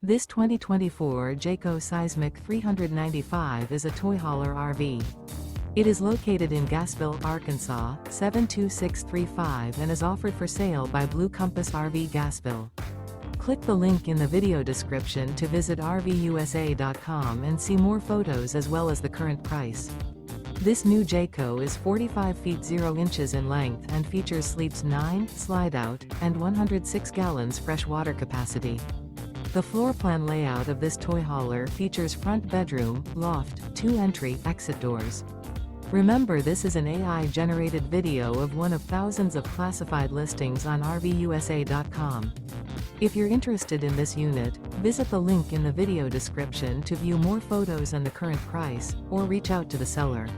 This 2024 Jayco Seismic 395 is a toy hauler RV. It is located in Gassville, Arkansas, 72635 and is offered for sale by Blue Compass RV Gassville. Click the link in the video description to visit RVUSA.com and see more photos as well as the current price. This new Jayco is 45 feet 0 inches in length and features sleeps 9, slide-out, and 106 gallons fresh water capacity. The floor plan layout of this toy hauler features front bedroom, loft, 2 entry/exit doors. Remember, this is an AI-generated video of one of thousands of classified listings on RVUSA.com. If you're interested in this unit, visit the link in the video description to view more photos and the current price, or reach out to the seller.